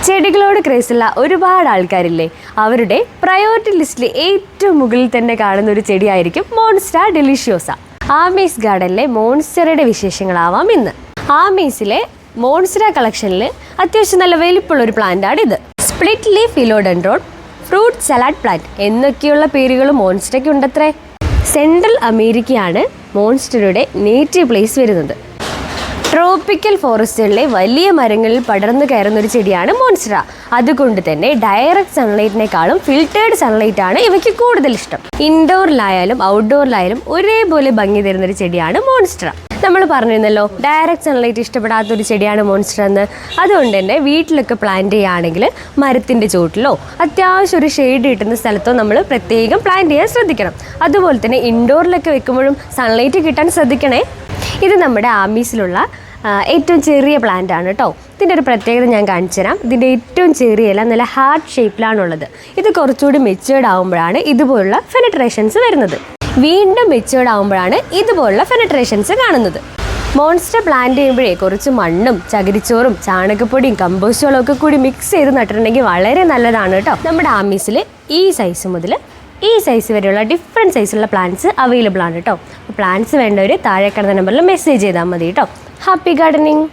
ചെടികളോട് ക്രേസുള്ള ഒരുപാട് ആൾക്കാരില്ലേ, അവരുടെ പ്രയോറിറ്റി ലിസ്റ്റിൽ ഏറ്റവും മുകളിൽ തന്നെ കാണുന്ന ഒരു ചെടിയായിരിക്കും മോൺസ്റ്റർ ഡെലിഷ്യോസ. ആമേസ് ഗാർഡനിലെ മോൺസ്റ്ററുടെ വിശേഷങ്ങളാവാം ഇന്ന്. ആമേസിലെ മോൺസ്റ്റർ കളക്ഷനിൽ അത്യാവശ്യം നല്ല വലിപ്പമുള്ളൊരു പ്ലാന്റാണ് ഇത്. Split leaf philodendron, fruit salad plant എന്നൊക്കെയുള്ള പേരുകൾ മോൺസ്റ്റർക്ക് ഉണ്ടത്രേ. സെൻട്രൽ അമേരിക്കയാണ് മോൺസ്റ്ററുടെ നേറ്റീവ് പ്ലേസ് വരുന്നത്. ട്രോപ്പിക്കൽ ഫോറസ്റ്റുകളിലെ വലിയ മരങ്ങളിൽ പടർന്നു കയറുന്ന ഒരു ചെടിയാണ് മോൺസ്റ്റർ. അതുകൊണ്ട് തന്നെ ഡയറക്റ്റ് സൺലൈറ്റിനേക്കാളും ഫിൽറ്റേർഡ് സൺലൈറ്റ് ആണ് ഇവയ്ക്ക് കൂടുതൽ ഇഷ്ടം. ഇൻഡോറിലായാലും ഔട്ട്ഡോറിലായാലും ഒരേപോലെ ഭംഗി തരുന്നൊരു ചെടിയാണ് മോൺസ്റ്റർ. നമ്മൾ പറഞ്ഞിരുന്നല്ലോ ഡയറക്റ്റ് സൺലൈറ്റ് ഇഷ്ടപ്പെടാത്തൊരു ചെടിയാണ് മോൺസ്റ്റർ എന്ന്. അതുകൊണ്ട് തന്നെ വീട്ടിലൊക്കെ പ്ലാന്റ് ചെയ്യുകയാണെങ്കിൽ മരത്തിൻ്റെ ചുവട്ടിലോ അത്യാവശ്യം ഒരു ഷെയ്ഡ് കിട്ടുന്ന സ്ഥലത്തോ നമ്മൾ പ്രത്യേകം പ്ലാന്റ് ചെയ്യാൻ ശ്രദ്ധിക്കണം. അതുപോലെ തന്നെ ഇൻഡോറിലൊക്കെ വെക്കുമ്പോഴും സൺലൈറ്റ് കിട്ടാൻ ശ്രദ്ധിക്കണേ. ഇത് നമ്മുടെ ആമീസിലുള്ള ഏറ്റവും ചെറിയ പ്ലാന്റ് ആണ് കേട്ടോ. ഇതിൻ്റെ ഒരു പ്രത്യേകത ഞാൻ കാണിച്ചു തരാം. ഇതിൻ്റെ ഏറ്റവും ചെറിയ ഇല നല്ല ഹാർട്ട് ഷേപ്പിലാണുള്ളത്. ഇത് കുറച്ചുകൂടി മെച്യൂർഡ് ആകുമ്പോഴാണ് ഇതുപോലുള്ള ഫെനട്രേഷൻസ് വരുന്നത്. വീണ്ടും മെച്യൂർഡ് ആകുമ്പോഴാണ് ഇതുപോലുള്ള ഫെനട്രേഷൻസ് കാണുന്നത്. മോൺസ്റ്റർ പ്ലാന്റ് ചെയ്യുമ്പോഴേ കുറച്ച് മണ്ണും ചകിരിച്ചോറും ചാണകപ്പൊടിയും കമ്പോസ്റ്റുകളും ഒക്കെ കൂടി മിക്സ് ചെയ്ത് നട്ടിട്ടുണ്ടെങ്കിൽ വളരെ നല്ലതാണ് കേട്ടോ. നമ്മുടെ ആമീസിൽ ഈ സൈസ് മുതൽ ഈ സൈസ് വരെയുള്ള ഡിഫറെൻറ്റ് സൈസുള്ള പ്ലാന്റ്സ് അവൈലബിൾ ആണ് കേട്ടോ. പ്ലാന്റ്സ് വേണ്ടവർ താഴെ കിടന്ന നമ്പറിൽ മെസ്സേജ് ചെയ്താൽ മതി കേട്ടോ. Happy gardening.